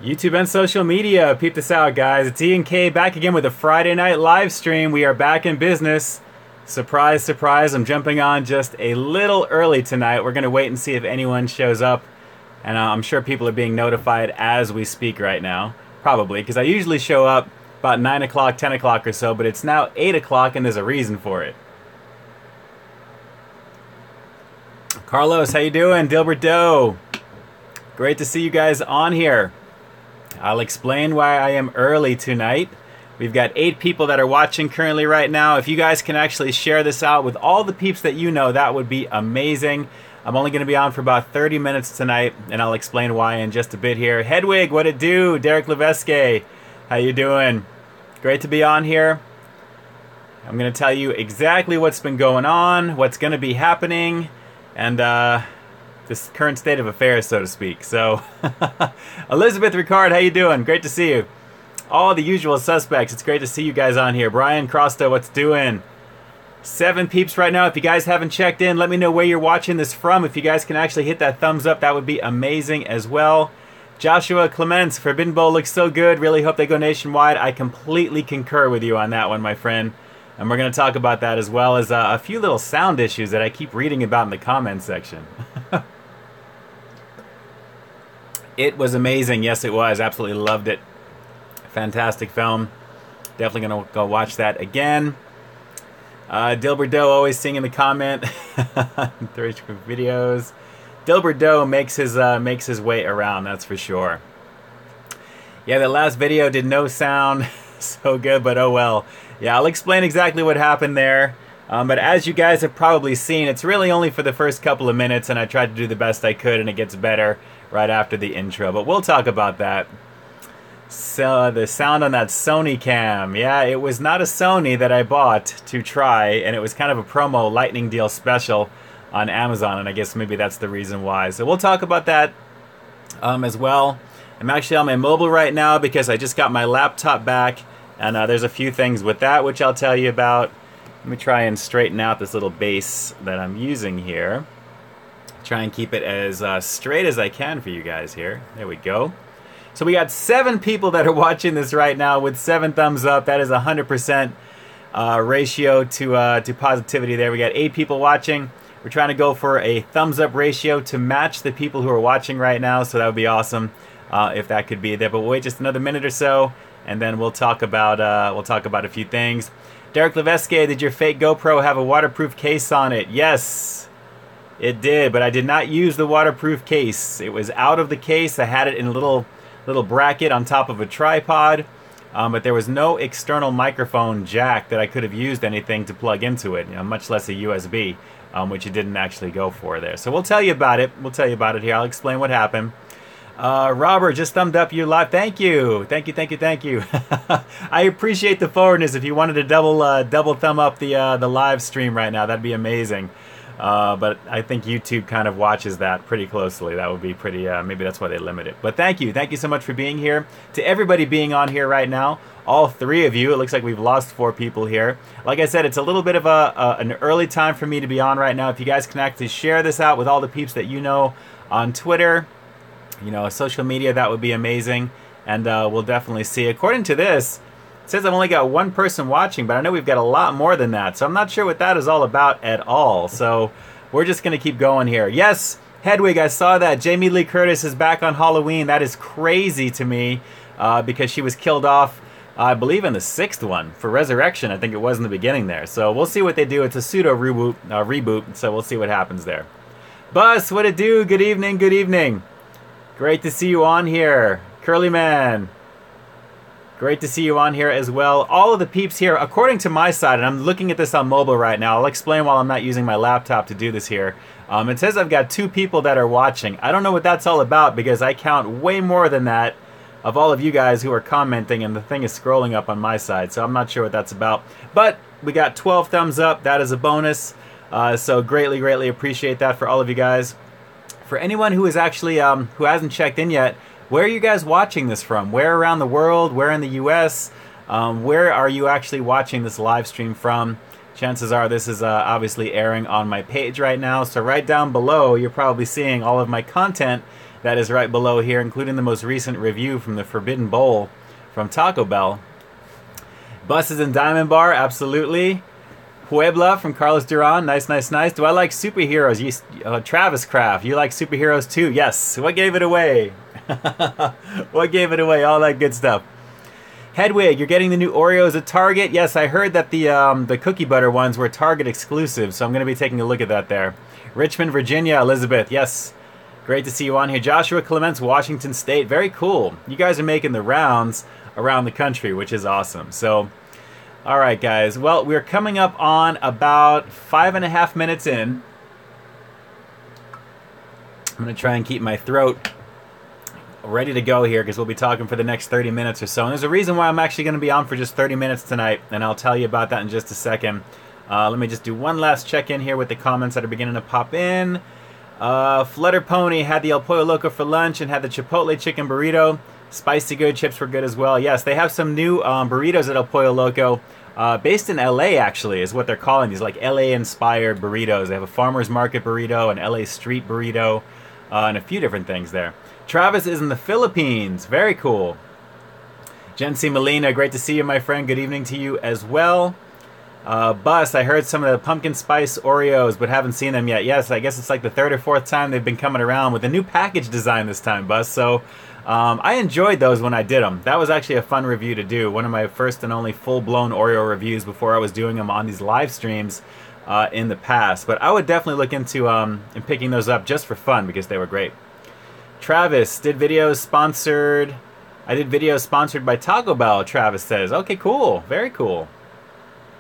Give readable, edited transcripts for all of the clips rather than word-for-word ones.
YouTube and social media, peep this out, guys. It's E and K back again with a Friday night live stream. We are back in business. Surprise, surprise, I'm jumping on just a little early tonight. We're going to wait and see if anyone shows up. And I'm sure people are being notified as we speak right now. Probably, because I usually show up about 9 o'clock, 10 o'clock or so, but it's now 8 o'clock and there's a reason for it. Carlos, how you doing? Dilbert Doe. Great to see you guys on here. I'll explain why I am early tonight. We've got 8 people that are watching currently right now. If you guys can actually share this out with all the peeps that you know, that would be amazing. I'm only going to be on for about 30 minutes tonight, and I'll explain why in just a bit here. Hedwig, what it do? Derek Leveske, how you doing? Great to be on here. I'm going to tell you exactly what's been going on, what's going to be happening, and this current state of affairs, so to speak. So, Elizabeth Ricard, how you doing? Great to see you. All the usual suspects. It's great to see you guys on here. Brian Crosta, what's doing? 7 peeps right now. If you guys haven't checked in, let me know where you're watching this from. If you guys can actually hit that thumbs up, that would be amazing as well. Joshua Clements, Forbidden Bowl looks so good. Really hope they go nationwide. I completely concur with you on that one, my friend. And we're going to talk about that as well as a few little sound issues that I keep reading about in the comments section. It was amazing. Yes, it was. Absolutely loved it. Fantastic film. Definitely going to go watch that again. Dilbert Doe always seeing in the comment. Videos. Dilbert Doe makes his way around, that's for sure. Yeah, that last video did no sound so good, but oh well. Yeah, I'll explain exactly what happened there. But as you guys have probably seen, it's really only for the first couple of minutes, and I tried to do the best I could, and it gets better right after the intro. But we'll talk about that. So the sound on that Sony cam, yeah, it was not a Sony that I bought to try, and it was kind of a promo lightning deal special on Amazon, and I guess maybe that's the reason why. So we'll talk about that as well. I'm actually on my mobile right now because I just got my laptop back, and there's a few things with that which I'll tell you about. Let me try and straighten out this little base that I'm using here. Try and keep it as straight as I can for you guys here. There we go. So we got 7 people that are watching this right now with 7 thumbs up. That is 100% ratio to positivity there. We got 8 people watching. We're trying to go for a thumbs up ratio to match the people who are watching right now. So that would be awesome if that could be there. But we'll wait just another minute or so, and then we'll talk about a few things. Derek Leveske, did your fake GoPro have a waterproof case on it? Yes, it did, but I did not use the waterproof case. It was out of the case. I had it in a little bracket on top of a tripod, but there was no external microphone jack that I could have used anything to plug into it, much less a USB, which it didn't actually go for there. So we'll tell you about it. We'll tell you about it here. I'll explain what happened. Robert, just thumbed up you live. Thank you. Thank you, thank you, thank you. I appreciate the forwardness. If you wanted to double thumb up the live stream right now, that'd be amazing. But I think YouTube kind of watches that pretty closely. That would be pretty, maybe that's why they limit it. But thank you. Thank you so much for being here. To everybody being on here right now, all 3 of you, it looks like we've lost 4 people here. Like I said, it's a little bit of an early time for me to be on right now. If you guys can actually share this out with all the peeps that you know on Twitter, social media, that would be amazing. And we'll definitely see. According to this, it says I've only got 1 person watching, but I know we've got a lot more than that. So I'm not sure what that is all about at all. So we're just going to keep going here. Yes, Hedwig, I saw that. Jamie Lee Curtis is back on Halloween. That is crazy to me because she was killed off, I believe, in the 6th one for Resurrection. I think it was in the beginning there. So we'll see what they do. It's a pseudo reboot, so we'll see what happens there. Bus, what it do? Good evening, good evening. Great to see you on here. Curly Man. Great to see you on here as well. All of the peeps here, according to my side, and I'm looking at this on mobile right now. I'll explain while I'm not using my laptop to do this here. It says I've got 2 people that are watching. I don't know what that's all about because I count way more than that of all of you guys who are commenting, and the thing is scrolling up on my side, so I'm not sure what that's about. But we got 12 thumbs up. That is a bonus. So greatly, greatly appreciate that for all of you guys. For anyone who is actually who hasn't checked in yet, where are you guys watching this from? Where around the world? Where in the US? Where are you actually watching this live stream from? Chances are this is obviously airing on my page right now. So right down below, you're probably seeing all of my content that is right below here, including the most recent review from the Forbidden Bowl from Taco Bell. Buses and Diamond Bar, absolutely. Puebla from Carlos Duran, nice, nice, nice. Do I like superheroes? Travis Craft, you like superheroes too? Yes. What gave it away? What gave it away? All that good stuff. Hedwig, you're getting the new Oreos at Target? Yes, I heard that the cookie butter ones were Target exclusive, so I'm going to be taking a look at that there. Richmond, Virginia, Elizabeth, yes. Great to see you on here. Joshua Clements, Washington State, very cool. You guys are making the rounds around the country, which is awesome. So, all right, guys. Well, we're coming up on about 5.5 minutes in. I'm going to try and keep my throat ready to go here because we'll be talking for the next 30 minutes or so. And there's a reason why I'm actually going to be on for just 30 minutes tonight, and I'll tell you about that in just a second. Let me just do one last check-in here with the comments that are beginning to pop in. Flutter Pony had the El Pollo Loco for lunch and had the Chipotle chicken burrito. Spicy good, chips were good as well. Yes, they have some new burritos at El Pollo Loco. Based in LA, actually, is what they're calling these, like LA-inspired burritos. They have a farmer's market burrito, an LA street burrito, and a few different things there. Travis is in the Philippines. Very cool. Jen C. Molina, great to see you, my friend. Good evening to you as well. Bus, I heard some of the pumpkin spice Oreos, but haven't seen them yet. Yes, I guess it's like the 3rd or 4th time they've been coming around with a new package design this time, Bus. So I enjoyed those when I did them. That was actually a fun review to do. One of my first and only full-blown Oreo reviews before I was doing them on these live streams in the past. But I would definitely look into picking those up just for fun because they were great. Travis, did videos sponsored. I did videos sponsored by Taco Bell, Travis says. Okay, cool. Very cool.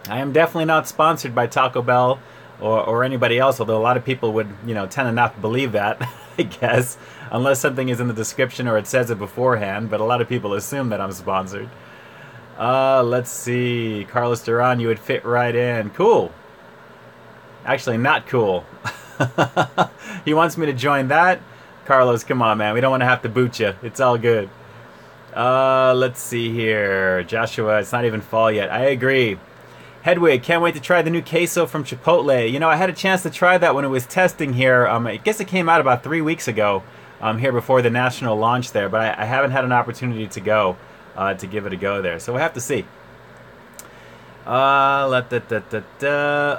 I am definitely not sponsored by Taco Bell or anybody else, although a lot of people would, tend to not believe that, I guess, unless something is in the description or it says it beforehand, but a lot of people assume that I'm sponsored. Let's see. Carlos Duran, you would fit right in. Cool. Actually, not cool. He wants me to join that. Carlos, come on, man. We don't want to have to boot you. It's all good. Let's see here. Joshua, it's not even fall yet. I agree. Hedwig, can't wait to try the new queso from Chipotle. I had a chance to try that when it was testing here. I guess it came out about 3 weeks ago here before the national launch there, but I haven't had an opportunity to go to give it a go there. So we'll have to see.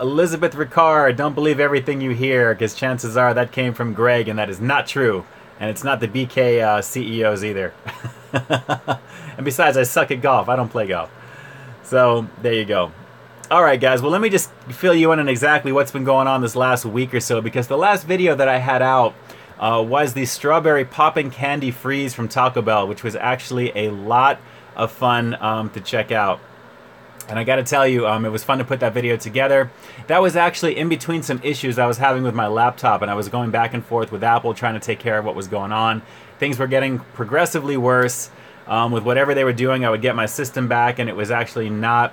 Elizabeth Ricard, don't believe everything you hear because chances are that came from Greg and that is not true. And it's not the BK CEOs either. And besides, I suck at golf. I don't play golf. So there you go. All right, guys. Well, let me just fill you in on exactly what's been going on this last week or so, because the last video that I had out was the strawberry popping candy freeze from Taco Bell, which was actually a lot of fun to check out. And I got to tell you, it was fun to put that video together. That was actually in between some issues I was having with my laptop, and I was going back and forth with Apple trying to take care of what was going on. Things were getting progressively worse. With whatever they were doing, I would get my system back, and it was actually not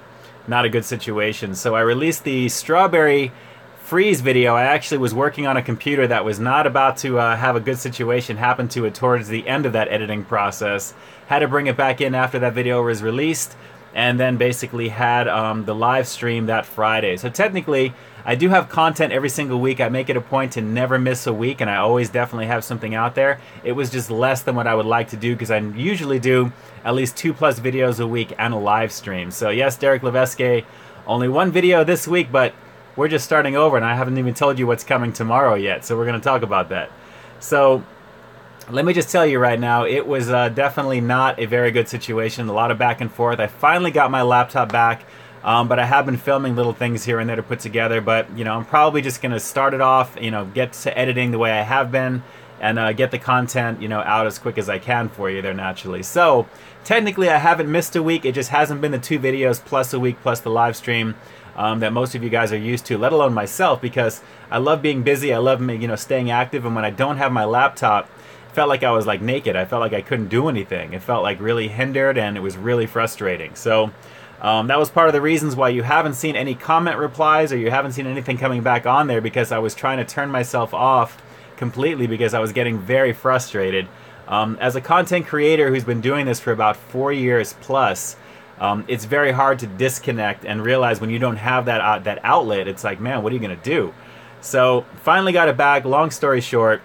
a good situation. So I released the strawberry freeze video. I actually was working on a computer that was not about to have a good situation happen to it towards the end of that editing process. Had to bring it back in after that video was released, and then basically had the live stream that Friday. So technically, I do have content every single week. I make it a point to never miss a week, and I always definitely have something out there. It was just less than what I would like to do because I usually do at least 2+ videos a week and a live stream. So yes, Derek Leveske, only one video this week, but we're just starting over, and I haven't even told you what's coming tomorrow yet, so we're going to talk about that. So let me just tell you right now, it was definitely not a very good situation. A lot of back and forth. I finally got my laptop back, but I have been filming little things here and there to put together. But, I'm probably just going to start it off, get to editing the way I have been, and get the content, out as quick as I can for you there naturally. So, technically, I haven't missed a week. It just hasn't been the 2 videos plus a week plus the live stream that most of you guys are used to, let alone myself, because I love being busy. I love, staying active. And when I don't have my laptop, felt like I was like naked. I felt like I couldn't do anything. It felt like really hindered, and it was really frustrating. So that was part of the reasons why you haven't seen any comment replies or you haven't seen anything coming back on there, because I was trying to turn myself off completely because I was getting very frustrated. As a content creator who's been doing this for about 4 years plus, it's very hard to disconnect and realize when you don't have that outlet, it's like, man, what are you going to do? So finally got it back. Long story short,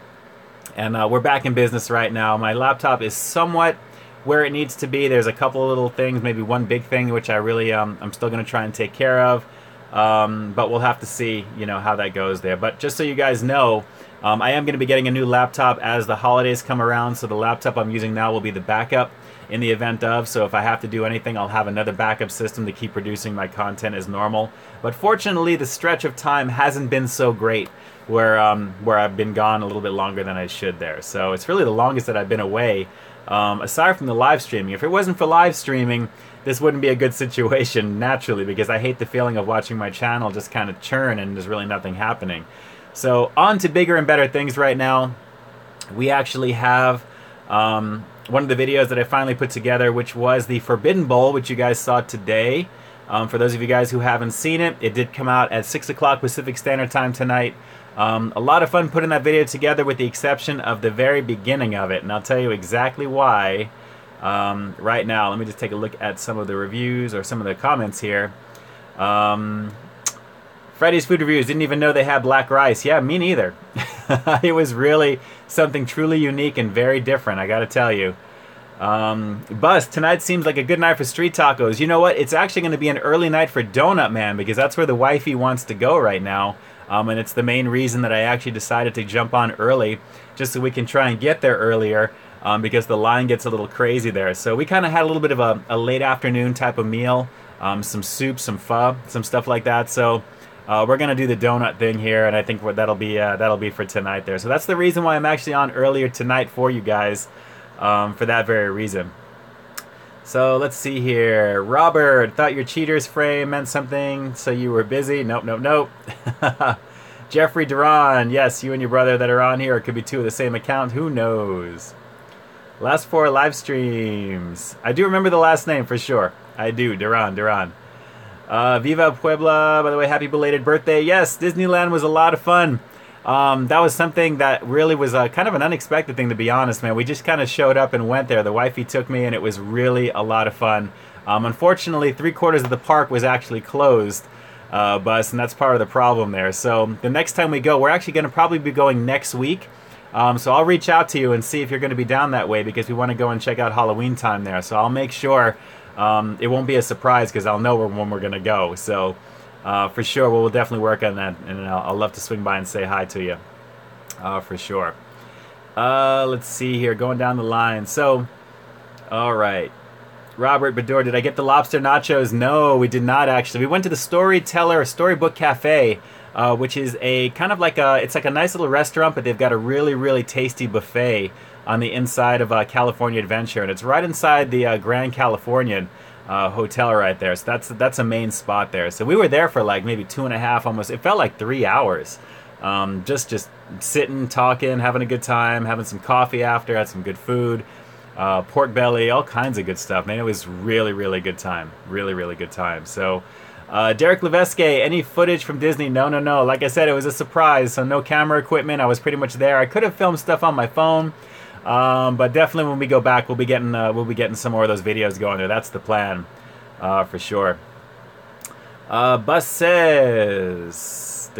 and we're back in business right now. My laptop is somewhat where it needs to be. There's a couple of little things, maybe one big thing, which I really, I'm still going to try and take care of. But we'll have to see, you know, how that goes there. But just so you guys know, I am going to be getting a new laptop as the holidays come around. So the laptop I'm using now will be the backup in the event of. So if I have to do anything, I'll have another backup system to keep producing my content as normal. But fortunately, the stretch of time hasn't been so great where I've been gone a little bit longer than I should there. So it's really the longest that I've been away, aside from the live streaming. If it wasn't for live streaming, this wouldn't be a good situation naturally, because I hate the feeling of watching my channel just kind of churn and there's really nothing happening. So on to bigger and better things right now. We actually have one of the videos that I finally put together, which was the Forbidden Bowl, which you guys saw today. For those of you guys who haven't seen it, it did come out at 6 o'clock Pacific Standard Time tonight. A lot of fun putting that video together, with the exception of the very beginning of it, and I'll tell you exactly why right now. Let me just take a look at some of the reviews or some of the comments here. Freddy's Food Reviews, didn't even know they had black rice. Yeah, me neither. It was really something truly unique and very different, I gotta tell you. Bus, tonight seems like a good night for street tacos. You know what? It's actually going to be an early night for Donut Man, because that's where the wifey wants to go right now. And it's the main reason that I actually decided to jump on early, just so we can try and get there earlier, because the line gets a little crazy there. So we kind of had a little bit of a late afternoon type of meal, some soup, some pho, some stuff like that. So we're going to do the donut thing here, and I think that'll be for tonight there. So that's the reason why I'm actually on earlier tonight for you guys, for that very reason. So let's see here. Robert, thought your cheaters frame meant something, so you were busy. Nope, nope, nope. Jeffrey Duran, yes, you and your brother that are on here, it could be two of the same account, who knows. Last 4 live streams. I do remember the last name for sure. I do, Duran. Viva Puebla, by the way, happy belated birthday. Yes, Disneyland was a lot of fun. That was something that really was kind of an unexpected thing, to be honest, man. We just kind of showed up and went there. The wifey took me, and it was really a lot of fun. Unfortunately, 3/4 of the park was actually closed, Bus, and that's part of the problem there. So the next time we go, we're actually going to probably be going next week. So I'll reach out to you and see if you're going to be down that way, because we want to go and check out Halloween time there. So I'll make sure it won't be a surprise, because I'll know when we're going to go. So for sure, we'll definitely work on that, and I'll love to swing by and say hi to you, for sure. Let's see here, going down the line. So, all right. Robert Bador, did I get the lobster nachos? No, we did not actually. We went to the Storybook Cafe, which is a kind of like it's like a nice little restaurant, but they've got a really, really tasty buffet on the inside of California Adventure, and it's right inside the Grand Californian hotel right there. So that's a main spot there. So we were there for like maybe 2.5, almost. It felt like 3 hours. Just sitting, talking, having a good time, having some coffee after, had some good food, pork belly, all kinds of good stuff. Man, it was really, really good time. Really, really good time. So Derek Levesque, any footage from Disney? No. Like I said, it was a surprise. So no camera equipment. I was pretty much there. I could have filmed stuff on my phone. But definitely when we go back, we'll be getting some more of those videos going there. That's the plan, for sure. Bus says,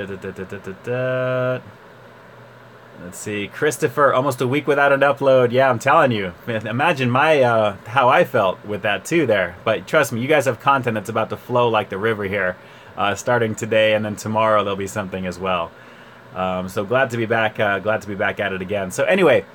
let's see, Christopher, almost a week without an upload. Yeah, I'm telling you. Imagine my how I felt with that too there. But trust me, you guys have content that's about to flow like the river here, starting today, and then tomorrow there'll be something as well. So glad to be back. Glad to be back at it again. So anyway.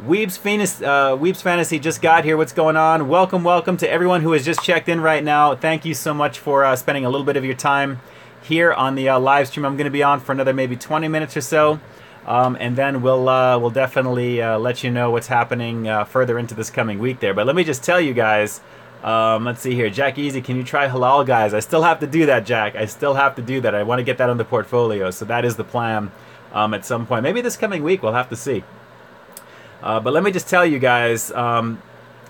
Weeb's Fantasy just got here. What's going on? Welcome to everyone who has just checked in right now. Thank you so much for spending a little bit of your time here on the live stream. I'm going to be on for another maybe 20 minutes or so, and then we'll definitely let you know what's happening further into this coming week there. But let me just tell you guys. Let's see here. Jack Easy, can you try halal, guys? I still have to do that, Jack. I still have to do that. I want to get that on the portfolio, so that is the plan at some point. Maybe this coming week. We'll have to see. But let me just tell you guys, the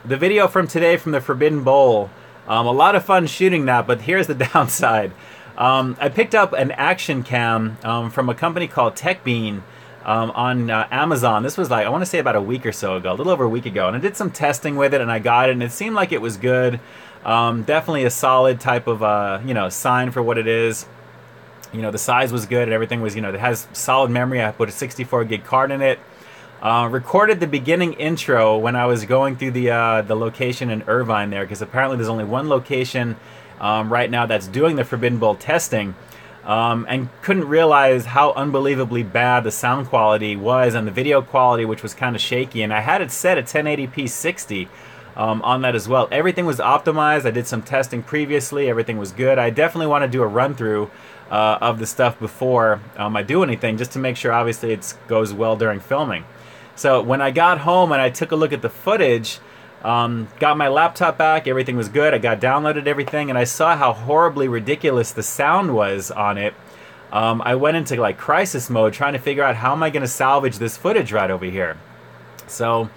video from today from the Forbidden Bowl, a lot of fun shooting that, but here's the downside. I picked up an action cam from a company called TechBean on Amazon. This was like, I want to say about a week or so ago, a little over a week ago, and I did some testing with it, and I got it, and it seemed like it was good. Definitely a solid type of, sign for what it is. The size was good, and everything was, it has solid memory. I put a 64 gig card in it. Recorded the beginning intro when I was going through the location in Irvine there, because apparently there's only one location right now that's doing the Forbidden Bowl testing, and couldn't realize how unbelievably bad the sound quality was and the video quality, which was kind of shaky. And I had it set at 1080p 60 on that as well. Everything was optimized. I did some testing previously. Everything was good. I definitely want to do a run through of the stuff before I do anything, just to make sure obviously it goes well during filming. So when I got home and I took a look at the footage, got my laptop back, everything was good. I downloaded everything, and I saw how horribly ridiculous the sound was on it. I went into like crisis mode, trying to figure out how am I going to salvage this footage right over here. So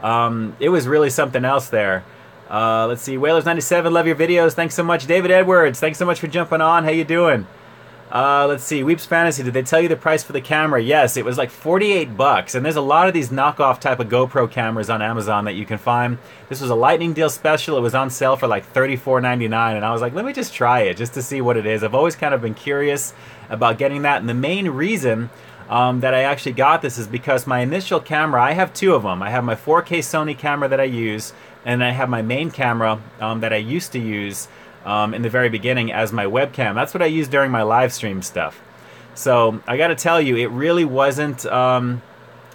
it was really something else there. Let's see, Whalers97, love your videos. Thanks so much. David Edwards, thanks so much for jumping on. How you doing? Let's see, Weeps Fantasy, did they tell you the price for the camera? Yes, it was like 48 bucks, and there's a lot of these knockoff type of GoPro cameras on Amazon that you can find. This was a lightning deal special. It was on sale for like $34.99, and I was like, let me just try it just to see what it is. I've always kind of been curious about getting that, and the main reason that I actually got this is because my initial camera, I have two of them. I have my 4K Sony camera that I use, and I have my main camera that I used to use in the very beginning as my webcam. That's what I used during my live stream stuff. So I got to tell you, it really wasn't, it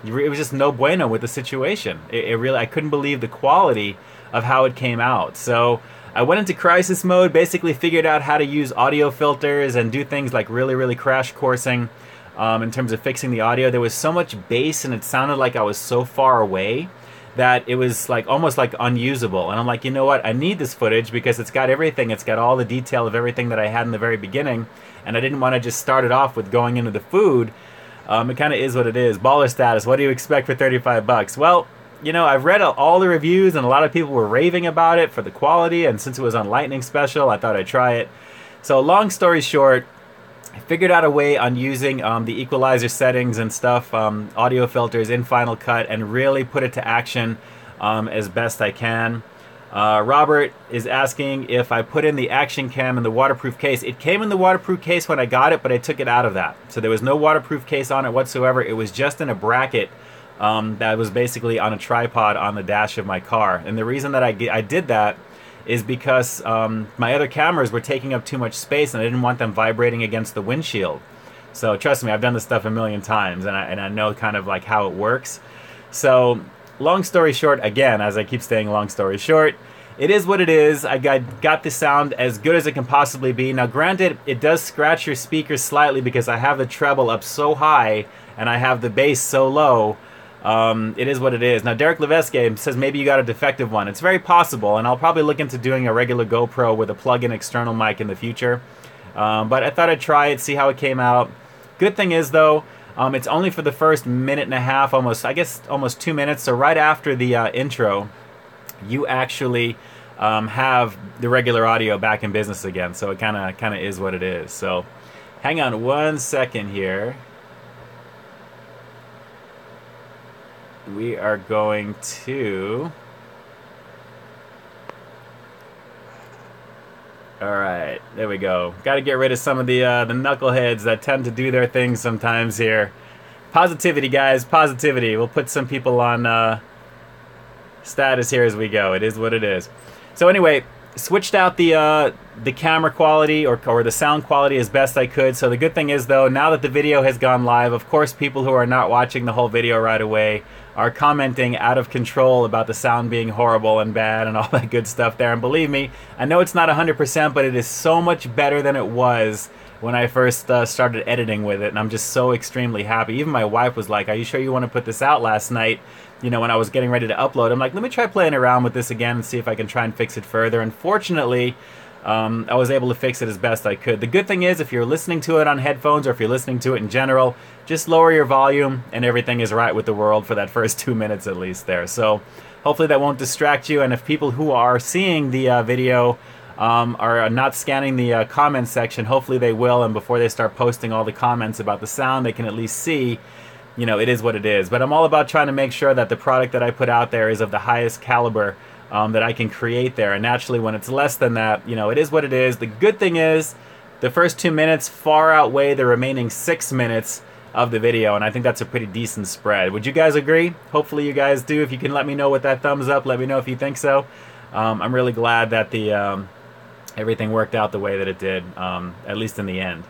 was just no bueno with the situation. It really, I couldn't believe the quality of how it came out. So I went into crisis mode, basically figured out how to use audio filters and do things like really crash coursing in terms of fixing the audio. There was so much bass and it sounded like I was so far away that it was like almost like unusable. And I'm like, you know what, I need this footage because it's got everything. It's got all the detail of everything that I had in the very beginning, and I didn't want to just start it off with going into the food. It kind of is what it is. Baller status, what do you expect for 35 bucks? Well, you know, I've read all the reviews and a lot of people were raving about it for the quality, and since it was on Lightning Special, I thought I'd try it. So long story short, I figured out a way on using the equalizer settings and stuff, audio filters in Final Cut, and really put it to action as best I can. Robert is asking if I put in the action cam in the waterproof case. It came in the waterproof case when I got it, but I took it out of that. So there was no waterproof case on it whatsoever. It was just in a bracket that was basically on a tripod on the dash of my car. And the reason that I did that is because my other cameras were taking up too much space and I didn't want them vibrating against the windshield. So trust me, I've done this stuff a million times, and I know kind of like how it works. So long story short, again, as I keep saying long story short, it is what it is. I got the sound as good as it can possibly be. Now granted, it does scratch your speakers slightly because I have the treble up so high and I have the bass so low. It is what it is. Now, Derek Levesque says maybe you got a defective one. It's very possible, and I'll probably look into doing a regular GoPro with a plug-in external mic in the future. But I thought I'd try it, see how it came out. Good thing is, though, it's only for the first minute and a half, almost 2 minutes. So right after the intro, you actually have the regular audio back in business again. So it kind of is what it is. So hang on 1 second here. We are going to... Alright, there we go. Got to get rid of some of the knuckleheads that tend to do their things sometimes here. Positivity, guys, positivity. We'll put some people on status here as we go. It is what it is. So anyway, switched out the camera quality or the sound quality as best I could. So the good thing is, though, now that the video has gone live, of course people who are not watching the whole video right away are commenting out of control about the sound being horrible and bad and all that good stuff there. And believe me, I know it's not 100%, but it is so much better than it was when I first started editing with it, and I'm just so extremely happy. Even my wife was like, are you sure you want to put this out last night? You know, when I was getting ready to upload, I'm like, let me try playing around with this again and see if I can try and fix it further. And fortunately, I was able to fix it as best I could. The good thing is, if you're listening to it on headphones or if you're listening to it in general, just lower your volume and everything is right with the world for that first 2 minutes at least there. So hopefully that won't distract you. And if people who are seeing the video are not scanning the comment section, hopefully they will. And before they start posting all the comments about the sound, they can at least see, you know, it is what it is. But I'm all about trying to make sure that the product that I put out there is of the highest caliber that I can create there. And naturally, when it's less than that, you know, it is what it is. The good thing is, the first 2 minutes far outweigh the remaining 6 minutes of the video, and I think that's a pretty decent spread. Would you guys agree? Hopefully you guys do. If you can let me know with that thumbs up, let me know if you think so. I'm really glad that the everything worked out the way that it did, at least in the end.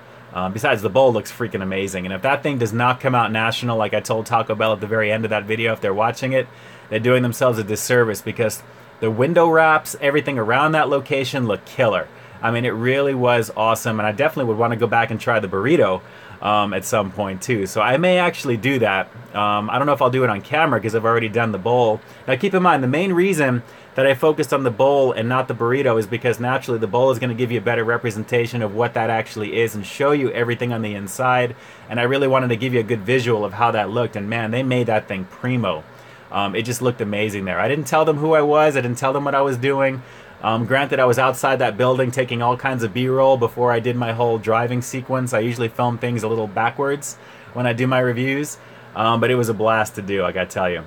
Besides, the bowl looks freaking amazing, and if that thing does not come out national, like I told Taco Bell at the very end of that video, if they're watching it, they're doing themselves a disservice, because the window wraps, everything around that location look killer. I mean, it really was awesome, and I definitely would want to go back and try the burrito at some point too. So I may actually do that. I don't know if I'll do it on camera because I've already done the bowl. Now keep in mind, the main reason that I focused on the bowl and not the burrito is because naturally the bowl is going to give you a better representation of what that actually is and show you everything on the inside. And I really wanted to give you a good visual of how that looked. And man, they made that thing primo. It just looked amazing there. I didn't tell them who I was. I didn't tell them what I was doing. Granted, I was outside that building taking all kinds of B-roll before I did my whole driving sequence. I usually film things a little backwards when I do my reviews. But it was a blast to do, I gotta tell you.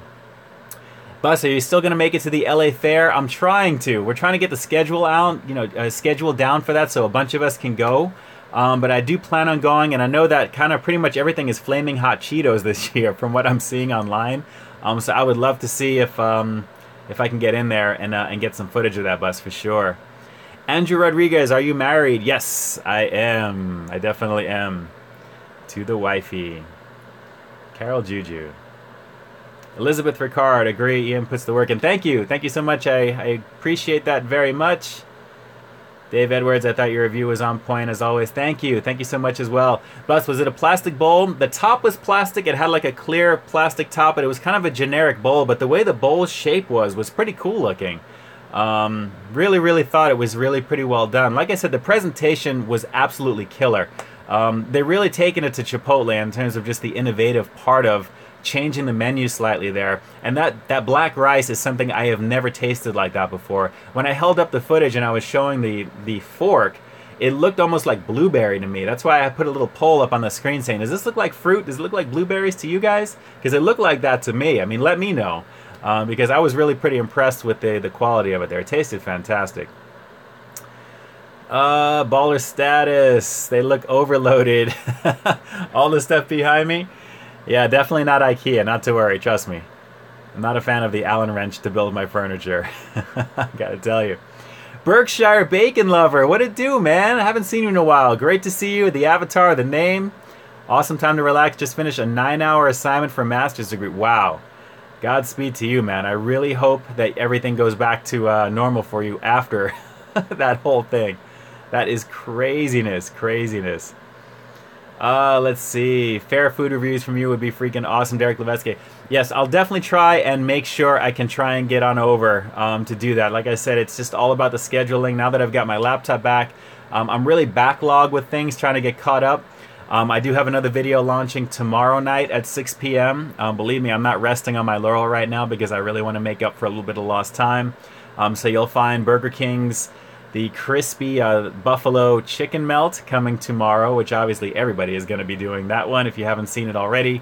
Bus, are you still going to make it to the LA Fair? I'm trying to. We're trying to get the schedule out, schedule down for that so a bunch of us can go. But I do plan on going, and I know that kind of pretty much everything is flaming hot Cheetos this year from what I'm seeing online. So I would love to see if I can get in there and get some footage of that, Bus, for sure. Andrew Rodriguez, are you married? Yes, I am. I definitely am. To the wifey. Carol Juju. Elizabeth Ricard, agree, Ian puts the work in. Thank you so much. I appreciate that very much. Dave Edwards, I thought your review was on point as always. Thank you so much as well. Bus, was it a plastic bowl? The top was plastic. It had like a clear plastic top, but it was kind of a generic bowl. But the way the bowl's shape was pretty cool looking. Really thought it was really pretty well done. Like I said, the presentation was absolutely killer. They're really taking it to Chipotle in terms of just the innovative part of changing the menu slightly there, and that black rice is something I have never tasted like that before. When I held up the footage and I was showing the fork, it looked almost like blueberry to me. That's why I put a little poll up on the screen saying, does this look like fruit? Does it look like blueberries to you guys? Because it looked like that to me. I mean, let me know, because I was really pretty impressed with the quality of it there. It tasted fantastic. Baller status, they look overloaded. All the stuff behind me. Yeah, definitely not IKEA, not to worry, trust me. I'm not a fan of the Allen wrench to build my furniture. Gotta tell you. Berkshire Bacon Lover, what it do, man? I haven't seen you in a while. Great to see you, the avatar, the name. Awesome time to relax, just finished a 9-hour assignment for a master's degree. Wow. Godspeed to you, man. I really hope that everything goes back to normal for you after that whole thing. That is craziness. Let's see. Fair food reviews from you would be freaking awesome, Derek Levesque. Yes, I'll definitely try and make sure I can try and get on over to do that. Like I said, it's just all about the scheduling. Now that I've got my laptop back, I'm really backlogged with things, trying to get caught up. I do have another video launching tomorrow night at 6 p.m. Believe me, I'm not resting on my laurel right now because I really want to make up for a little bit of lost time. So you'll find Burger King's the crispy buffalo chicken melt coming tomorrow, which obviously everybody is going to be doing that one if you haven't seen it already.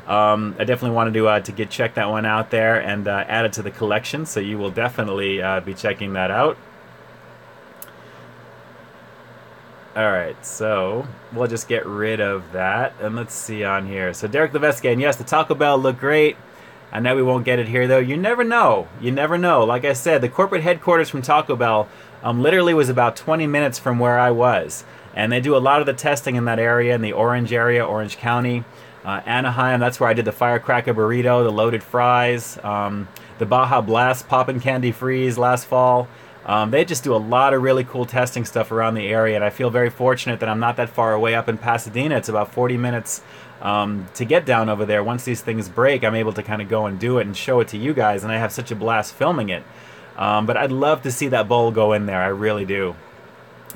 I definitely wanted to check that one out there and add it to the collection, so you will definitely be checking that out. Alright, so we'll just get rid of that, and let's see on here. So Derek Levesque, and yes, the Taco Bell looked great. I know we won't get it here though. You never know. Like I said, the corporate headquarters from Taco Bell literally was about 20 minutes from where I was. And they do a lot of the testing in that area, in the Orange area, Orange County. Anaheim, that's where I did the firecracker burrito, the loaded fries, the Baja Blast Poppin' Candy Freeze last fall. They just do a lot of really cool testing stuff around the area, and I feel very fortunate that I'm not that far away up in Pasadena. It's about 40 minutes to get down over there. Once these things break, I'm able to kind of go and do it and show it to you guys, and I have such a blast filming it. But I'd love to see that bowl go in there. I really do.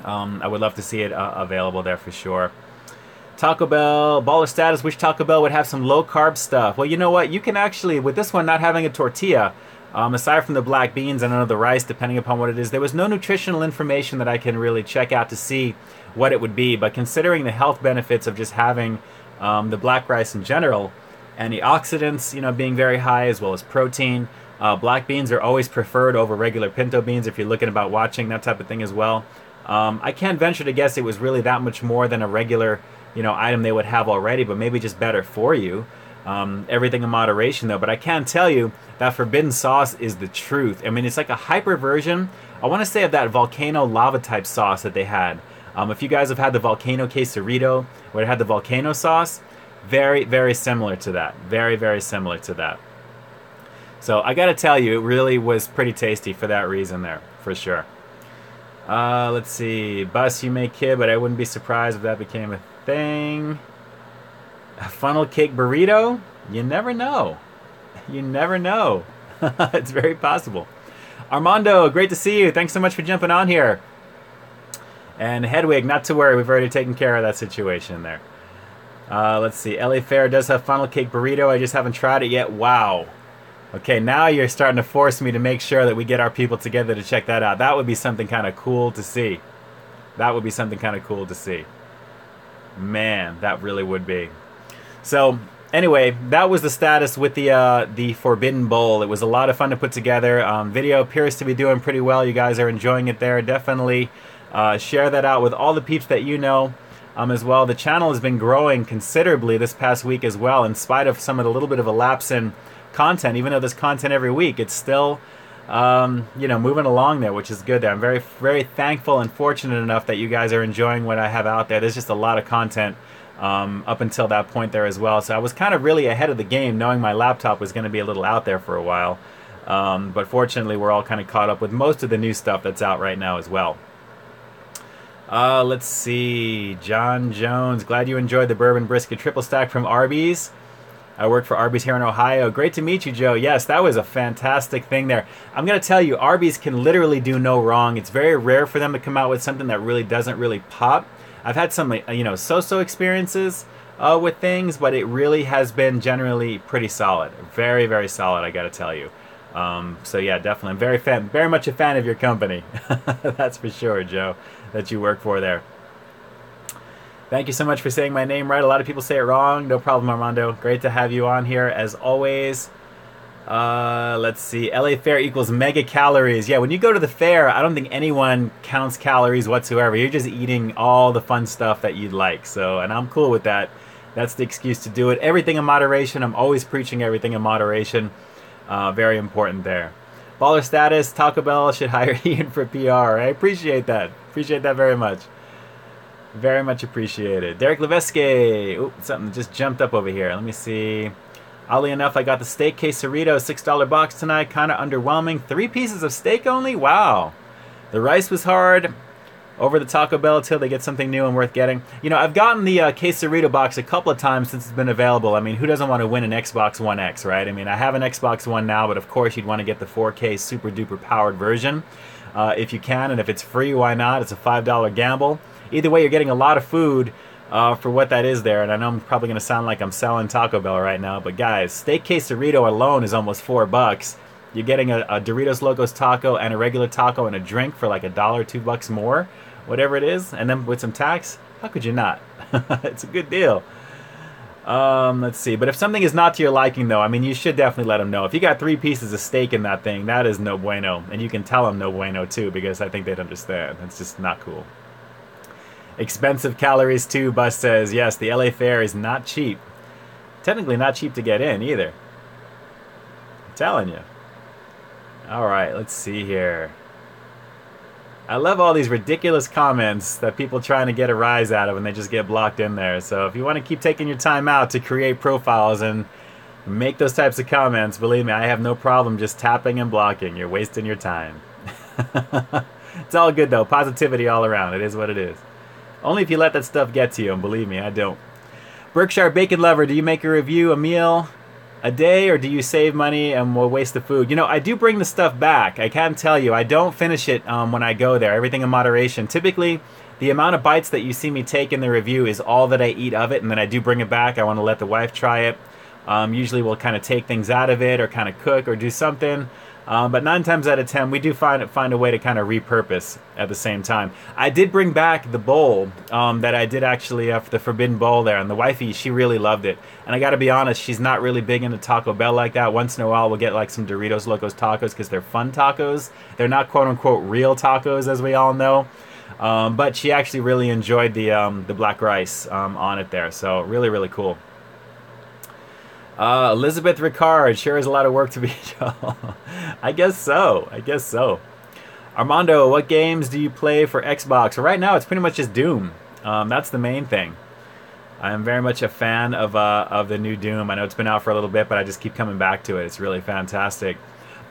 I would love to see it available there for sure. Taco Bell, baller status, wish Taco Bell would have some low-carb stuff. Well, you know what? You can actually, with this one not having a tortilla, aside from the black beans and the rice, depending upon what it is, there was no nutritional information that I can really check out to see what it would be. But considering the health benefits of just having the black rice in general, antioxidants, being very high, as well as protein, black beans are always preferred over regular pinto beans if you're looking about watching that type of thing as well. I can't venture to guess it was really that much more than a regular item they would have already, but maybe just better for you. Everything in moderation though. But I can tell you that forbidden sauce is the truth. I mean, it's like a hyper version, I want to say, of that volcano lava type sauce that they had. If you guys have had the volcano quesarito where it had the volcano sauce, very, very similar to that. Very, very similar to that. So I gotta tell you, it really was pretty tasty for that reason there, for sure. Let's see. Bus, you make kid, but I wouldn't be surprised if that became a thing. A funnel cake burrito? You never know. You never know. It's very possible. Armando, great to see you. Thanks so much for jumping on here. And Hedwig, not to worry. We've already taken care of that situation there. Let's see. LA Fair does have funnel cake burrito. I just haven't tried it yet. Wow. Okay, now you're starting to force me to make sure that we get our people together to check that out. That would be something kind of cool to see. That would be something kind of cool to see. Man, that really would be. So, anyway, that was the status with the Forbidden Bowl. It was a lot of fun to put together. Video appears to be doing pretty well. You guys are enjoying it there. Definitely share that out with all the peeps that you know as well. The channel has been growing considerably this past week as well, in spite of some of the little bit of a lapse in content. Even though there's content every week, it's still moving along there, which is good there. I'm very, very thankful and fortunate enough that you guys are enjoying what I have out there. There's just a lot of content up until that point there as well. So I was kind of really ahead of the game, knowing my laptop was going to be a little out there for a while. But fortunately, we're all kind of caught up with most of the new stuff that's out right now as well. Let's see. John Jones, glad you enjoyed the bourbon brisket triple stack from Arby's. I work for Arby's here in Ohio. Great to meet you, Joe. Yes, that was a fantastic thing there. I'm going to tell you, Arby's can literally do no wrong. It's very rare for them to come out with something that really doesn't really pop. I've had some, so-so experiences with things, but it really has been generally pretty solid. Very, very solid, I got to tell you. So yeah, definitely. I'm very much a fan of your company. That's for sure, Joe, that you work for there. Thank you so much for saying my name right. A lot of people say it wrong. No problem, Armando. Great to have you on here as always. Let's see. LA Fair equals mega calories. Yeah, when you go to the fair, I don't think anyone counts calories whatsoever. You're just eating all the fun stuff that you'd like. So, and I'm cool with that. That's the excuse to do it. Everything in moderation. I'm always preaching everything in moderation. Very important there. Baller status. Taco Bell should hire Ian for PR. I appreciate that. Appreciate that very much. Very much appreciated. Derek Levesque. Ooh, something just jumped up over here. Let me see. Oddly enough, I got the steak quesarito, $6 box tonight. Kind of underwhelming. 3 pieces of steak only? Wow. The rice was hard. Over the Taco Bell till they get something new and worth getting. I've gotten the quesarito box a couple of times since it's been available. I mean, who doesn't want to win an Xbox One X, right? I mean, I have an Xbox One now, but of course you'd want to get the 4K super duper powered version if you can. And if it's free, why not? It's a $5 gamble. Either way, you're getting a lot of food for what that is there. And I know I'm probably going to sound like I'm selling Taco Bell right now, but guys, steak quesarito alone is almost $4. You're getting a Doritos Locos taco and a regular taco and a drink for like $1, $2 more, whatever it is. And then with some tax, how could you not? It's a good deal. Let's see. But if something is not to your liking, though, I mean, you should definitely let them know. If you got 3 pieces of steak in that thing, that is no bueno. And you can tell them no bueno, too, because I think they'd understand. It's just not cool. Expensive calories too, Bus says. Yes, the LA Fair is not cheap. Technically not cheap to get in either. I'm telling you. Alright, let's see here. I love all these ridiculous comments that people trying to get a rise out of and they just get blocked in there. So if you want to keep taking your time out to create profiles and make those types of comments, believe me, I have no problem just tapping and blocking. You're wasting your time. It's all good though. Positivity all around. It is what it is. Only if you let that stuff get to you, and believe me, I don't. Berkshire Bacon Lover, do you make a review a meal a day, or do you save money and will waste the food? I do bring the stuff back. I can tell you, I don't finish it when I go there. Everything in moderation. Typically, the amount of bites that you see me take in the review is all that I eat of it, and then I do bring it back. I want to let the wife try it. Usually we'll kind of take things out of it or kind of cook or do something. But 9 times out of 10, we do find a way to kind of repurpose at the same time. I did bring back the bowl that I did actually for the Forbidden Bowl there, and the wifey, she really loved it. And I got to be honest, she's not really big into Taco Bell like that. Once in a while, we'll get like some Doritos Locos tacos because they're fun tacos. They're not quote-unquote real tacos, as we all know. But she actually really enjoyed the black rice on it there. So really, really cool. Elizabeth Ricard, sure is a lot of work to be I guess so. I guess so. Armando, what games do you play for Xbox? Well, right now, it's pretty much just Doom. That's the main thing. I'm very much a fan of the new Doom. I know it's been out for a little bit, but I just keep coming back to it. It's really fantastic.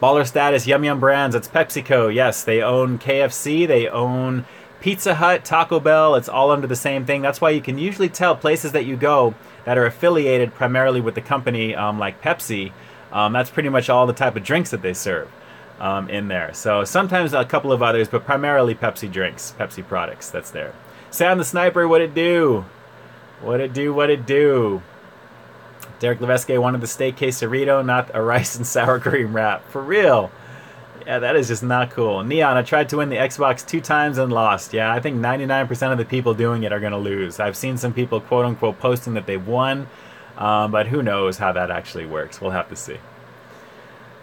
Baller Status, Yum Yum Brands. That's PepsiCo. Yes, they own KFC. They own Pizza Hut, Taco Bell. It's all under the same thing. That's why you can usually tell places that you go that are affiliated primarily with the company like Pepsi. That's pretty much all the type of drinks that they serve in there. So sometimes a couple of others, but primarily Pepsi drinks, Pepsi products. That's there. Sam the Sniper, what it do? What it do, what it do? Derek Levesque wanted the steak quesarito, not a rice and sour cream wrap. For real. Yeah, that is just not cool. Neon, I tried to win the Xbox 2 times and lost. Yeah, I think 99% of the people doing it are going to lose. I've seen some people, quote-unquote, posting that they've won, but who knows how that actually works. We'll have to see.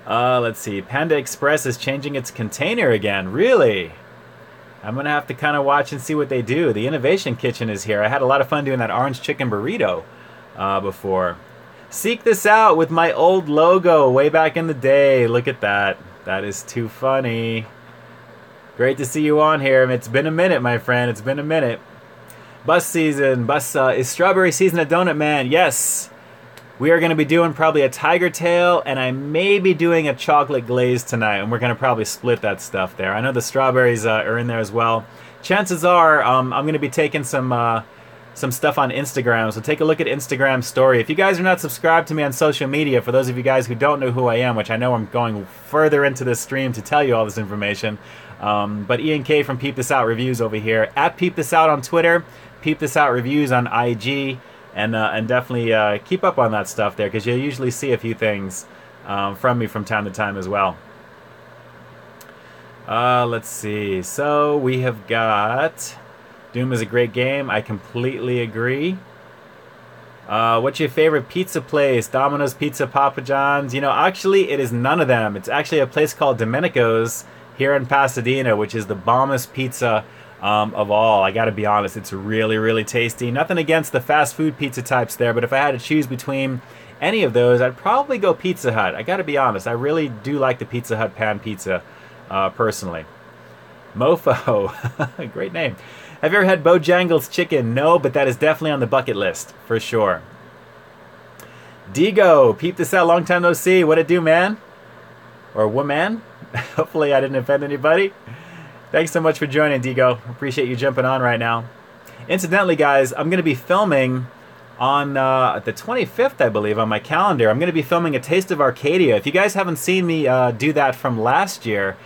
Let's see. Panda Express is changing its container again. Really? I'm going to have to kind of watch and see what they do. The Innovation Kitchen is here. I had a lot of fun doing that orange chicken burrito before. Seek this out with my old logo way back in the day. Look at that. That is too funny. Great to see you on here. It's been a minute, my friend. It's been a minute. Bus season. Is strawberry season at Donut Man? Yes. We are going to be doing probably a tiger tail, and I may be doing a chocolate glaze tonight, and we're going to probably split that stuff there. I know the strawberries are in there as well. Chances are I'm going to be taking some stuff on Instagram, so take a look at Instagram story. If you guys are not subscribed to me on social media, for those of you guys who don't know who I am, which I know I'm going further into this stream to tell you all this information, but Ian K from Peep This Out Reviews over here, at Peep This Out on Twitter, Peep This Out Reviews on IG, and definitely keep up on that stuff there, because you'll usually see a few things from me from time to time as well. Let's see. So we have got Doom is a great game. I completely agree. What's your favorite pizza place? Domino's Pizza, Papa John's? You know, actually, it is none of them. It's actually a place called Domenico's here in Pasadena, which is the bombest pizza of all. I gotta be honest, it's really, really tasty. Nothing against the fast food pizza types there, but if I had to choose between any of those, I'd probably go Pizza Hut. I gotta be honest, I really do like the Pizza Hut pan pizza, personally. Mofo, great name. Have you ever had Bojangles chicken? No, but that is definitely on the bucket list, for sure. Digo, Peep This Out, long time no see. What it do, man? Or woman? Hopefully I didn't offend anybody. Thanks so much for joining, Digo. Appreciate you jumping on right now. Incidentally, guys, I'm going to be filming on the 25th, I believe, on my calendar. I'm going to be filming a Taste of Arcadia. If you guys haven't seen me do that from last year,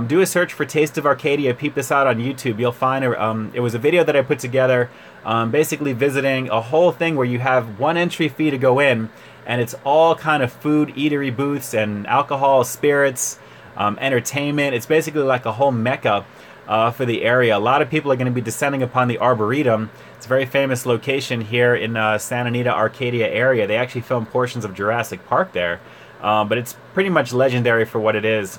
do a search for Taste of Arcadia. Peep This Out on YouTube. You'll find it was a video that I put together, basically visiting a whole thing where you have one entry fee to go in, and it's all kind of food, eatery booths, and alcohol, spirits, entertainment. It's basically like a whole mecca for the area. A lot of people are going to be descending upon the Arboretum. It's a very famous location here in Santa Anita, Arcadia area. They actually filmed portions of Jurassic Park there, but it's pretty much legendary for what it is.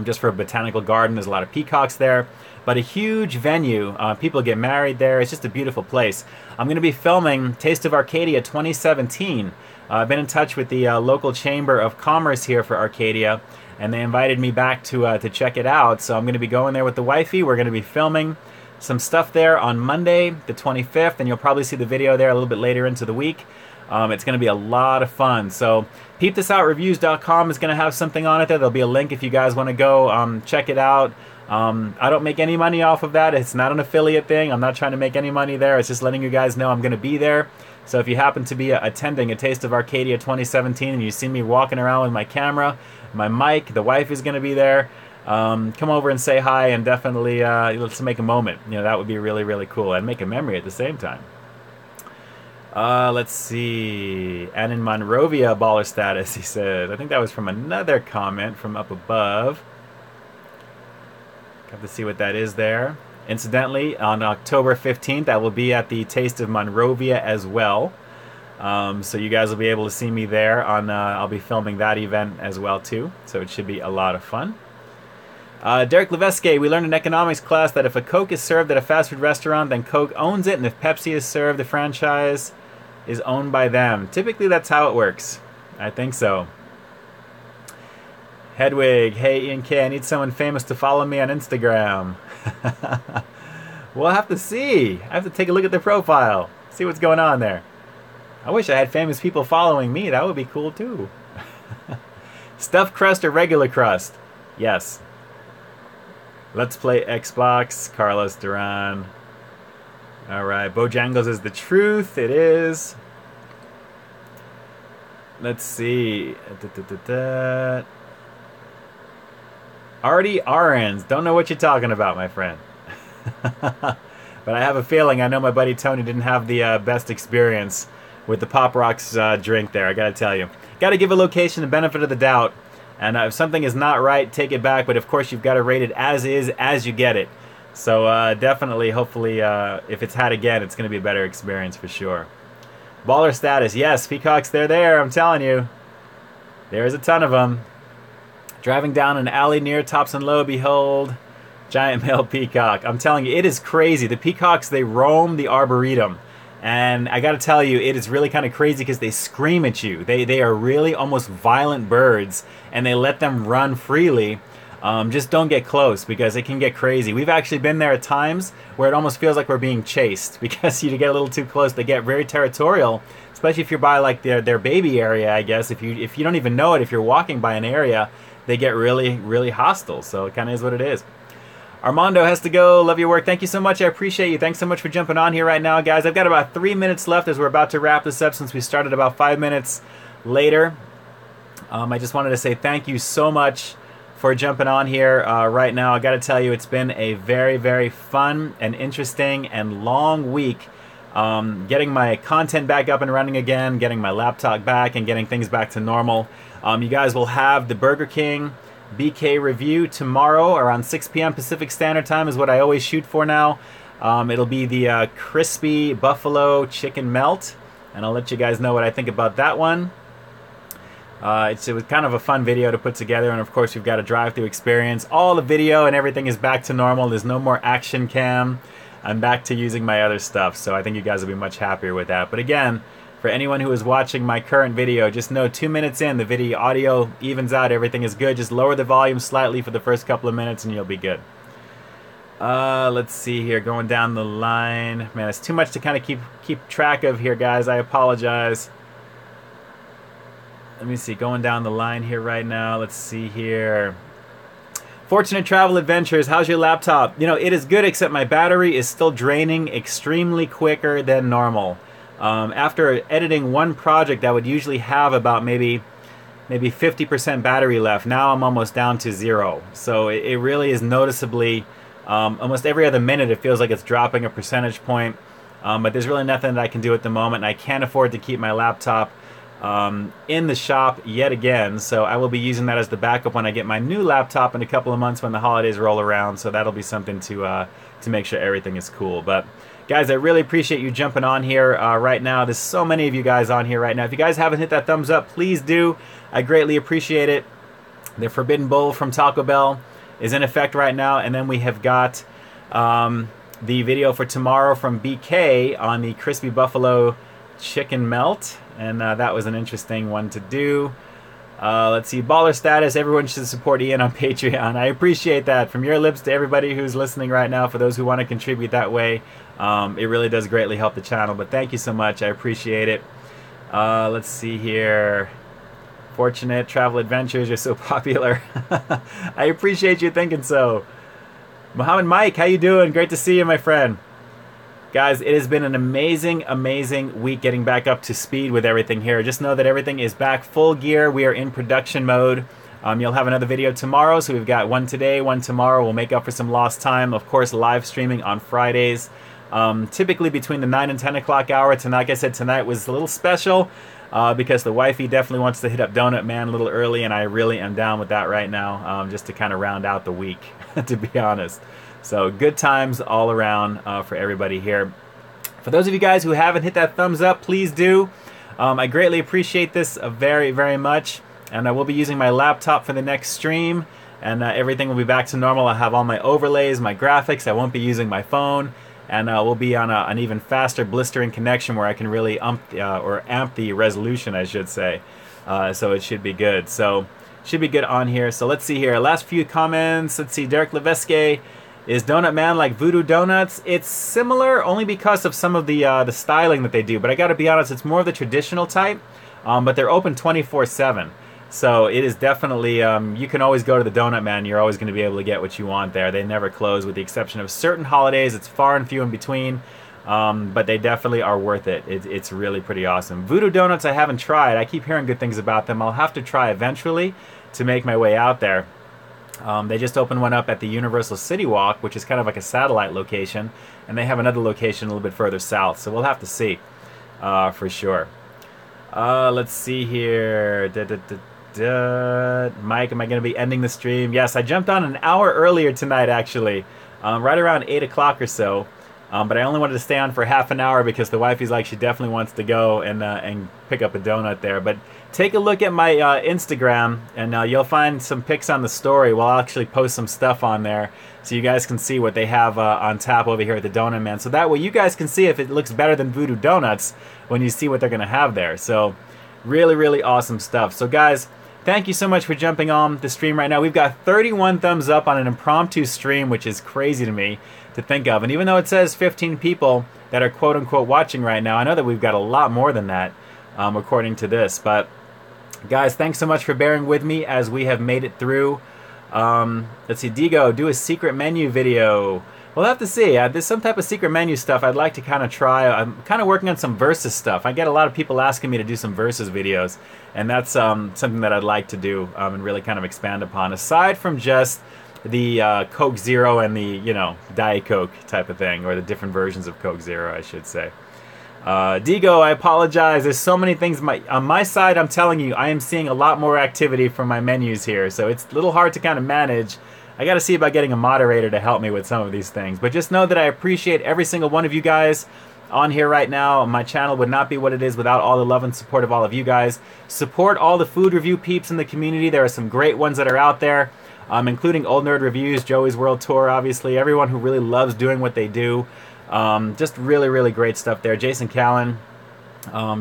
Just for a botanical garden, there's a lot of peacocks there, but a huge venue. People get married there. It's just a beautiful place. I'm going to be filming Taste of Arcadia 2017. I've been in touch with the local Chamber of Commerce here for Arcadia, and they invited me back to check it out. So I'm going to be going there with the wifey. We're going to be filming some stuff there on Monday, the 25th, and you'll probably see the video there a little bit later into the week. It's going to be a lot of fun. So peepthisout.reviews.com is going to have something on it there. There'll be a link if you guys want to go check it out. I don't make any money off of that. It's not an affiliate thing. I'm not trying to make any money there. It's just letting you guys know I'm going to be there. So if you happen to be attending a Taste of Arcadia 2017 and you see me walking around with my camera, my mic, the wife is going to be there, come over and say hi, and definitely let's make a moment. You know, that would be really, really cool, and make a memory at the same time. Let's see. And in Monrovia, baller status, he said. I think that was from another comment from up above. Have to see what that is there. Incidentally, on October 15th, I will be at the Taste of Monrovia as well. So you guys will be able to see me there. I'll be filming that event as well too. So it should be a lot of fun. Derek Levesque, we learned in economics class that if a Coke is served at a fast food restaurant, then Coke owns it, and if Pepsi is served, the franchise is owned by them. Typically, that's how it works. I think so. Hedwig, hey Ian K, I need someone famous to follow me on Instagram. We'll have to see. I have to take a look at their profile, see what's going on there. I wish I had famous people following me. That would be cool too. Stuffed crust or regular crust? Yes. Let's play Xbox. Carlos Duran. Alright, Bojangles is the truth. It is. Let's see. Artie Arens. Don't know what you're talking about, my friend. But I have a feeling I know my buddy Tony didn't have the best experience with the Pop Rocks drink there. I gotta tell you. Gotta give a location the benefit of the doubt. And if something is not right, take it back. But of course, you've got to rate it as is, as you get it. So definitely, hopefully, if it's had again, it's going to be a better experience for sure. Baller status. Yes, peacocks, they're there. I'm telling you. There's a ton of them. Driving down an alley near Thompson Low, behold, giant male peacock. I'm telling you, it is crazy. The peacocks, they roam the Arboretum. And I got to tell you, it is really kind of crazy because they scream at you. They are really almost violent birds, and they let them run freely. Just don't get close because it can get crazy. We've actually been there at times where it almost feels like we're being chased because you get a little too close. They get very territorial, especially if you're by like their baby area, I guess. If you don't even know it, if you're walking by an area, they get really, really hostile. So it kind of is what it is. Armando has to go. Love your work. Thank you so much. I appreciate you. Thanks so much for jumping on here right now, guys. I've got about 3 minutes left as we're about to wrap this up since we started about 5 minutes later. I just wanted to say thank you so much for jumping on here right now. I got to tell you, it's been a very, very fun and interesting and long week. Getting my content back up and running again, getting my laptop back, and getting things back to normal. You guys will have the Burger King BK review tomorrow around 6 p.m. Pacific Standard Time is what I always shoot for now. It'll be the crispy buffalo chicken melt, and I'll let you guys know what I think about that one. It was kind of a fun video to put together, and of course we've got a drive-through experience. All the video and everything is back to normal. There's no more action cam. I'm back to using my other stuff, so I think you guys will be much happier with that. But again, for anyone who is watching my current video, just know 2 minutes in, the video audio evens out, everything is good. Just lower the volume slightly for the first couple of minutes and you'll be good. Let's see here, going down the line. Man, it's too much to kind of keep track of here, guys. I apologize. Let me see, going down the line here right now. Let's see here. Fortunate Travel Adventures, how's your laptop? You know, it is good, except my battery is still draining extremely quicker than normal. After editing one project, I would usually have about maybe 50% battery left. Now I'm almost down to 0. So it really is noticeably, almost every other minute it feels like it's dropping a percentage point. But there's really nothing that I can do at the moment. And I can't afford to keep my laptop in the shop yet again. So I will be using that as the backup when I get my new laptop in a couple of months when the holidays roll around. So that'll be something to make sure everything is cool. But guys, I really appreciate you jumping on here right now. There's so many of you guys on here right now. If you guys haven't hit that thumbs up, please do. I greatly appreciate it. The Forbidden Bowl from Taco Bell is in effect right now. And then we have got the video for tomorrow from BK on the Crispy Buffalo Chicken Melt. And that was an interesting one to do. Let's see, baller status. Everyone should support Ian on Patreon. I appreciate that. From your lips to everybody who's listening right now, for those who want to contribute that way, it really does greatly help the channel. But thank you so much. I appreciate it. Let's see here. Fortunate Travel Adventures, you're so popular. I appreciate you thinking so. Muhammad Mike, how you doing? Great to see you, my friend. Guys, it has been an amazing, amazing week getting back up to speed with everything here. Just know that everything is back full gear. We are in production mode. You'll have another video tomorrow, so we've got one today, one tomorrow. We'll make up for some lost time. Of course, live streaming on Fridays, typically between the 9 and 10 o'clock hour. Tonight, like I said, tonight was a little special because the wifey definitely wants to hit up Donut Man a little early, and I really am down with that right now, just to kind of round out the week, to be honest. So good times all around for everybody here. For those of you guys who haven't hit that thumbs up, please do. I greatly appreciate this very, very much. And I will be using my laptop for the next stream. and everything will be back to normal. I'll have all my overlays, my graphics. I won't be using my phone, and we'll be on an even faster blistering connection where I can really amp the resolution, I should say. So it should be good. So should be good on here. So let's see here. Last few comments. Let's see. Derek Levesque. Is Donut Man like Voodoo Donuts? It's similar only because of some of the styling that they do. But I got to be honest, it's more of the traditional type. But they're open 24/7. So it is definitely, you can always go to the Donut Man. You're always going to be able to get what you want there. They never close with the exception of certain holidays. It's far and few in between. But they definitely are worth it. It's really pretty awesome. Voodoo Donuts I haven't tried. I keep hearing good things about them. I'll have to try eventually to make my way out there. They just opened one up at the Universal City Walk, which is kind of like a satellite location. And they have another location a little bit further south. So we'll have to see for sure. Let's see here. Mike, am I going to be ending the stream? Yes, I jumped on an hour earlier tonight, actually, right around 8 o'clock or so. But I only wanted to stay on for half an hour because the wifey's like she definitely wants to go and pick up a donut there. But take a look at my Instagram, and you'll find some pics on the story. We'll actually post some stuff on there so you guys can see what they have on tap over here at the Donut Man. So that way you guys can see if it looks better than Voodoo Donuts when you see what they're going to have there. So really, really awesome stuff. So guys, thank you so much for jumping on the stream right now. We've got 31 thumbs up on an impromptu stream, which is crazy to me to think of. And even though it says 15 people that are quote-unquote watching right now, I know that we've got a lot more than that according to this. But guys, thanks so much for bearing with me as we have made it through. Let's see, Digo, do a secret menu video. We'll have to see. There's some type of secret menu stuff I'd like to kind of try. I'm kind of working on some versus stuff. I get a lot of people asking me to do some versus videos, and that's something that I'd like to do and really kind of expand upon, aside from just the Coke Zero and the, you know, Diet Coke type of thing, or the different versions of Coke Zero, I should say. Digo, I apologize. There's so many things. On my side, I'm telling you, I am seeing a lot more activity from my menus here, so it's a little hard to kind of manage. I got to see about getting a moderator to help me with some of these things. But just know that I appreciate every single one of you guys on here right now. My channel would not be what it is without all the love and support of all of you guys. Support all the food review peeps in the community. There are some great ones that are out there, including Old Nerd Reviews, Joey's World Tour, obviously. Everyone who really loves doing what they do. Just really, really great stuff there. Jason Callan,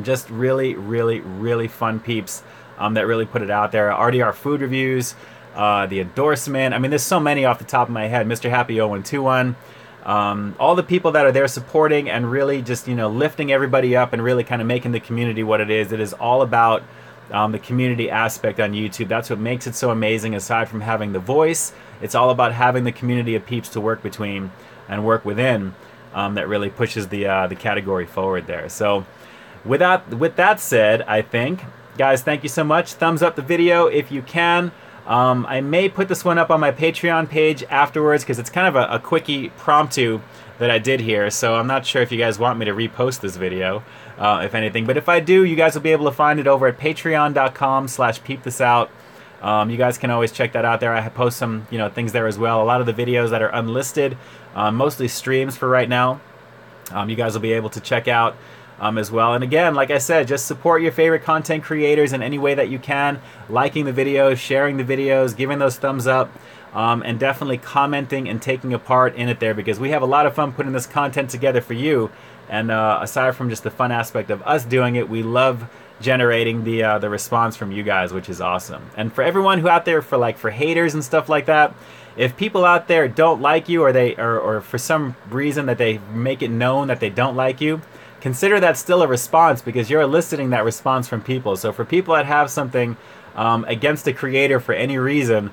just really, really, really fun peeps that really put it out there. RDR Food Reviews. The endorsement. I mean, there's so many off the top of my head. Mr. Happy 0121. All the people that are there supporting and really just, you know, lifting everybody up and really kind of making the community what it is. It is all about the community aspect on YouTube. That's what makes it so amazing. Aside from having the voice, it's all about having the community of peeps to work between and work within. That really pushes the category forward there. So with that said, I think, guys, thank you so much. Thumbs up the video if you can. I may put this one up on my Patreon page afterwards because it's kind of a quickie promptu that I did here, so I'm not sure if you guys want me to repost this video, if anything. But if I do, you guys will be able to find it over at patreon.com/peepthisout. You guys can always check that out there. I post some, you know, things there as well. A lot of the videos that are unlisted, mostly streams for right now, you guys will be able to check out as well. And again, like I said, just support your favorite content creators in any way that you can. Liking the videos, sharing the videos, giving those thumbs up, and definitely commenting and taking a part in it there, because we have a lot of fun putting this content together for you. And aside from just the fun aspect of us doing it, we love generating the response from you guys, which is awesome. And for everyone who out there for haters and stuff like that, if people out there don't like you, or for some reason that they make it known that they don't like you, consider that still a response, because you're eliciting that response from people. So for people that have something against a creator for any reason,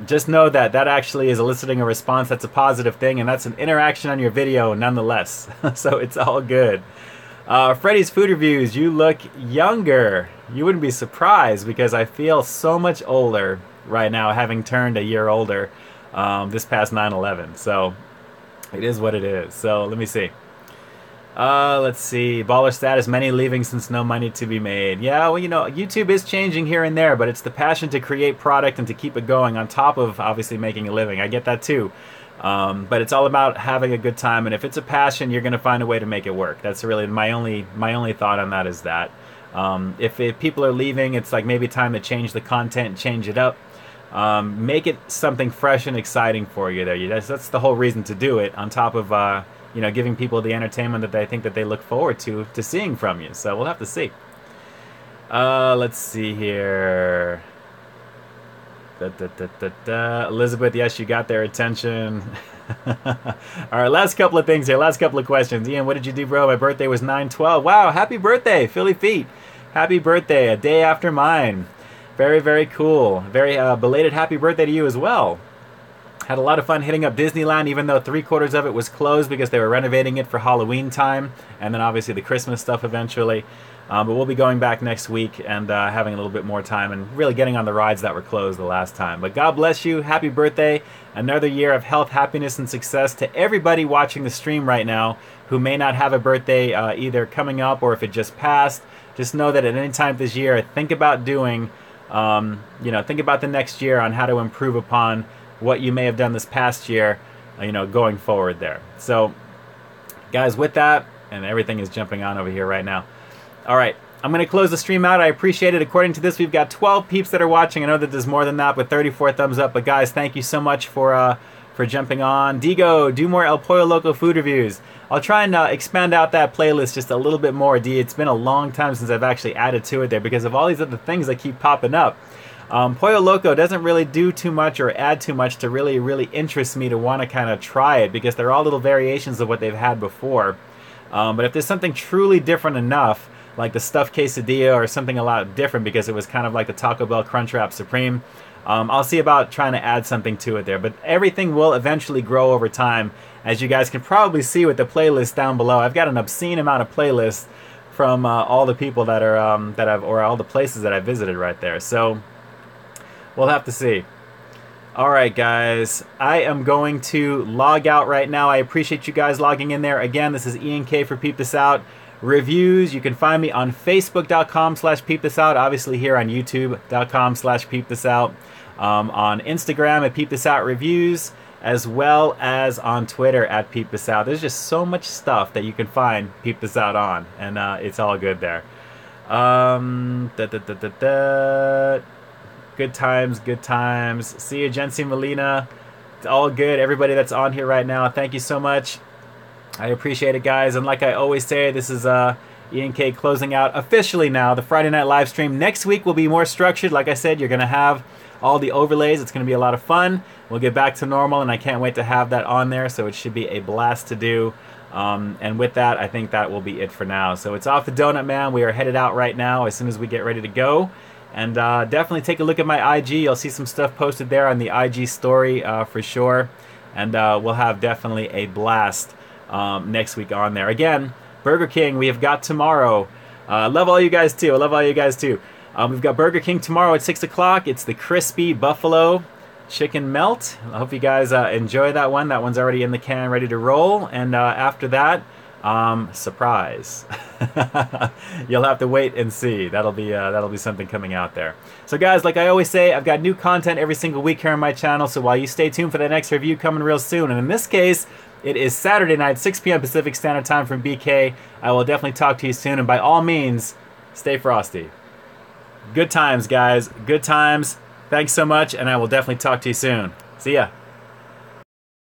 just know that that actually is eliciting a response. That's a positive thing, and that's an interaction on your video nonetheless. So it's all good. Freddy's Food Reviews, you look younger. You wouldn't be surprised, because I feel so much older right now, having turned a year older this past 9/11. So it is what it is. So let me see. Let's see. Baller status, many leaving since no money to be made. Yeah, well, you know, YouTube is changing here and there, but it's the passion to create product and to keep it going on top of obviously making a living. I get that too. But it's all about having a good time, and if it's a passion, you're going to find a way to make it work. That's really my only thought on that, is that if people are leaving, it's like maybe time to change the content, change it up. Make it something fresh and exciting for you there. That's the whole reason to do it, on top of you know, giving people the entertainment that they think that they look forward to seeing from you. So we'll have to see. Let's see here. Elizabeth, yes, you got their attention. All right, last couple of things here. Last couple of questions. Ian, what did you do, bro? My birthday was 9/12. Wow, happy birthday, Philly Feet. Happy birthday, a day after mine. Very, very cool. Very belated happy birthday to you as well. Had a lot of fun hitting up Disneyland, even though 3/4 of it was closed because they were renovating it for Halloween time, and then obviously the Christmas stuff eventually. But we'll be going back next week and having a little bit more time and really getting on the rides that were closed the last time. But God bless you. Happy birthday. Another year of health, happiness, and success to everybody watching the stream right now who may not have a birthday either coming up or if it just passed. Just know that at any time this year, think about doing, you know, think about the next year on how to improve upon what you may have done this past year, you know, going forward there. So, guys, with that, and everything is jumping on over here right now. All right, I'm going to close the stream out. I appreciate it. According to this, we've got 12 peeps that are watching. I know that there's more than that, but 34 thumbs up. But guys, thank you so much for jumping on. Digo, do more El Pollo Loco food reviews. I'll try and expand out that playlist just a little bit more, D. It's been a long time since I've actually added to it there because of all these other things that keep popping up. Pollo Loco doesn't really do too much or add too much to really interest me to want to kind of try it because they're all little variations of what they've had before. But if there's something truly different enough, like the stuffed quesadilla or something a lot different because it was kind of like the Taco Bell Crunchwrap Supreme, I'll see about trying to add something to it there. But everything will eventually grow over time, as you guys can probably see with the playlist down below. I've got an obscene amount of playlists from all the people that are or all the places that I visited right there. So we'll have to see. All right, guys, I am going to log out right now. I appreciate you guys logging in there. Again, this is Ian K for Peep This Out Reviews. You can find me on Facebook.com/PeepThisOut, obviously here on YouTube.com/PeepThisOut, on Instagram at Peep This Out Reviews, as well as on Twitter at Peep This Out. There's just so much stuff that you can find Peep This Out on, and it's all good there. Good times, good times. See you, Jency Molina. It's all good. Everybody that's on here right now, thank you so much. I appreciate it, guys. And like I always say, this is Ian K closing out officially now the Friday night live stream. Next week will be more structured. Like I said, you're going to have all the overlays. It's going to be a lot of fun. We'll get back to normal, and I can't wait to have that on there. So it should be a blast to do. And with that, I think that will be it for now. So it's off the Donut Man. We are headed out right now as soon as we get ready to go. And definitely take a look at my IG. You'll see some stuff posted there on the IG story for sure. And we'll have definitely a blast next week on there. Again, Burger King, we have got tomorrow. Love all you guys too. I love all you guys too. We've got Burger King tomorrow at 6 o'clock. It's the Crispy Buffalo Chicken Melt. I hope you guys enjoy that one. That one's already in the can, ready to roll. And after that, surprise. You'll have to wait and see. That'll be something coming out there. So guys, like I always say, I've got new content every single week here on my channel. So while you stay tuned for the next review coming real soon, and in this case, it is Saturday night, 6 p.m. Pacific Standard Time from BK. I will definitely talk to you soon, and by all means, stay frosty. Good times, guys. Good times. Thanks so much, and I will definitely talk to you soon. See ya.